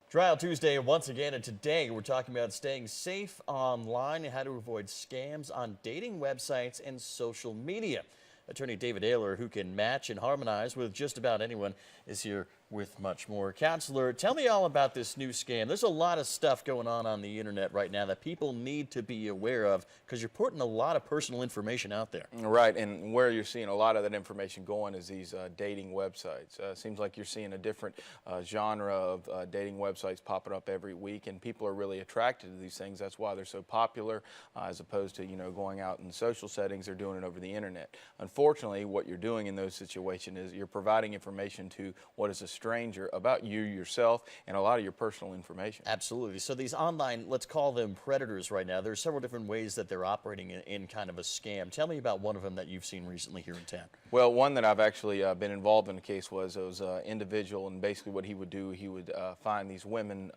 Trial Tuesday once again, and today we're talking about staying safe online and how to avoid scams on dating websites and social media. Attorney David Aylor, who can match and harmonize with just about anyone, is here with much more. Counselor, tell me all about this new scam. There's a lot of stuff going on the internet right now that people need to be aware of because you're putting a lot of personal information out there. Right, and where you're seeing a lot of that information going is these dating websites. Seems like you're seeing a different genre of dating websites popping up every week, and people are really attracted to these things. That's why they're so popular, as opposed to, going out in social settings. They're doing it over the internet. Unfortunately, what you're doing in those situations is you're providing information to what is a stranger about you yourself and a lot of your personal information. Absolutely. So these online, let's call them predators right now, there's several different ways that they're operating in kind of a scam. Tell me about one of them that you've seen recently here in town. Well, one that I've actually been involved in a case was it was an individual, and basically what he would do, he would find these women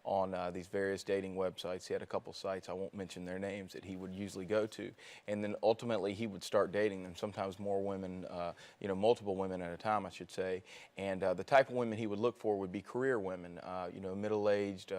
on these various dating websites. He had a couple sites, I won't mention their names, that he would usually go to, and then ultimately he would start dating them, sometimes more women, multiple women at a time, I should say, and the type of women he would look for would be career women, middle-aged,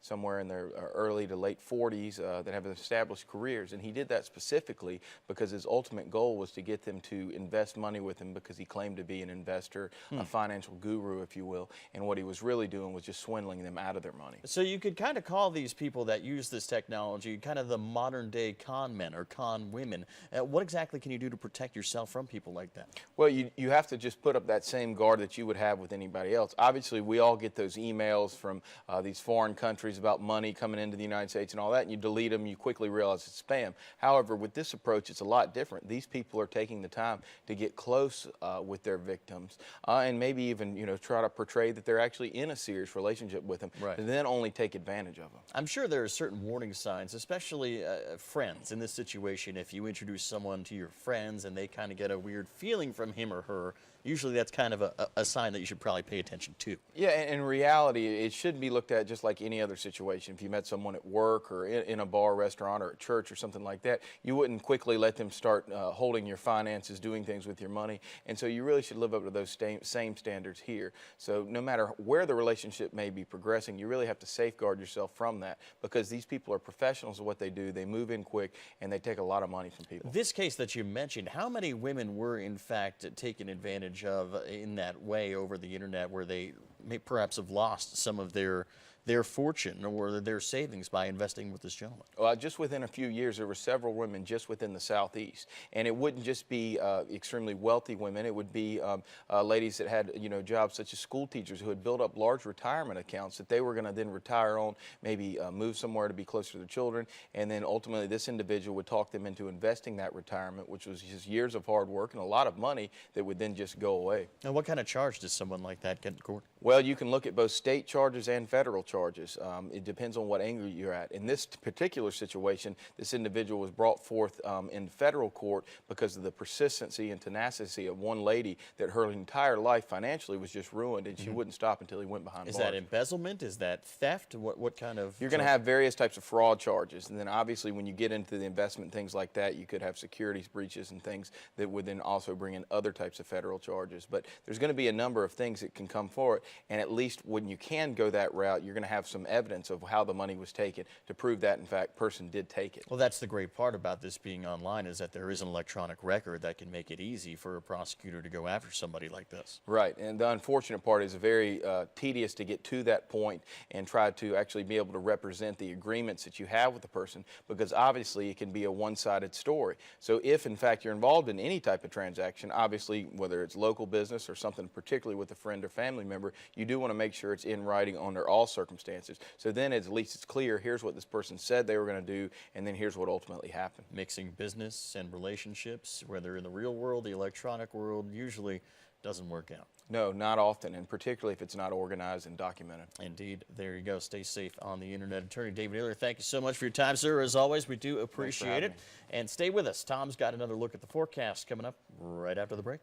somewhere in their early to late 40s that have established careers. And he did that specifically because his ultimate goal was to get them to invest money with him, because he claimed to be an investor, a financial guru, if you will. And what he was really doing was just swindling them out of their money. So you could kind of call these people that use this technology kind of the modern day con men or con women. What exactly can you do to protect yourself from people like that? Well, you have to just put up that same guard that you would have with anybody else. Obviously, we all get those emails from these foreign countries about money coming into the United States and all that, and you delete them, you quickly realize it's spam. However, with this approach, it's a lot different. These people are taking the time to get close with their victims and maybe even, try to portray that they're actually in a serious relationship with them, right, and then only take advantage of them. I'm sure there are certain warning signs, especially friends in this situation. If you introduce someone to your friends and they kind of get a weird feeling from him or her, usually that's kind of a sign that you should probably pay attention to. Yeah, in reality, it should be looked at just like any other situation. If you met someone at work or in a bar, restaurant, or at church or something like that, you wouldn't quickly let them start holding your finances, doing things with your money. And so you really should live up to those same standards here. So no matter where the relationship may be progressing, you really have to safeguard yourself from that, because these people are professionals at what they do. They move in quick, and they take a lot of money from people. This case that you mentioned, how many women were in fact taken advantage of in that way over the internet, where they may perhaps have lost some of their fortune or their savings by investing with this gentleman? Well, just within a few years, there were several women just within the Southeast. And it wouldn't just be extremely wealthy women. It would be ladies that had, jobs such as school teachers who had built up large retirement accounts that they were going to then retire on, maybe move somewhere to be closer to their children. And then ultimately this individual would talk them into investing that retirement, which was just years of hard work and a lot of money that would then just go away. And what kind of charge does someone like that get in court? Well, you can look at both state charges and federal charges. It depends on what angle you're at. In this particular situation, this individual was brought forth in federal court because of the persistency and tenacity of one lady, that her entire life financially was just ruined, and she wouldn't stop until he went behind bars. Is that embezzlement? Is that theft? What kind of? You're going to have various types of fraud charges, and then obviously when you get into the investment, things like that, you could have securities breaches and things that would then also bring in other types of federal charges. But there's going to be a number of things that can come forward, and at least when you can go that route, you're going to have some evidence of how the money was taken to prove that, in fact, person did take it. Well, that's the great part about this being online, is that there is an electronic record that can make it easy for a prosecutor to go after somebody like this. Right, and the unfortunate part is very tedious to get to that point and try to actually be able to represent the agreements that you have with the person, because obviously it can be a one-sided story. So if, in fact, you're involved in any type of transaction, obviously whether it's local business or something particularly with a friend or family member, you do want to make sure it's in writing under all circumstances. So then at least it's clear, here's what this person said they were going to do, and then here's what ultimately happened. Mixing business and relationships, whether in the real world, the electronic world, usually doesn't work out. No, not often, and particularly if it's not organized and documented. Indeed. There you go. Stay safe on the internet. Attorney David Aylor, thank you so much for your time, sir. As always, we do appreciate it. And stay with us. Tom's got another look at the forecast coming up right after the break.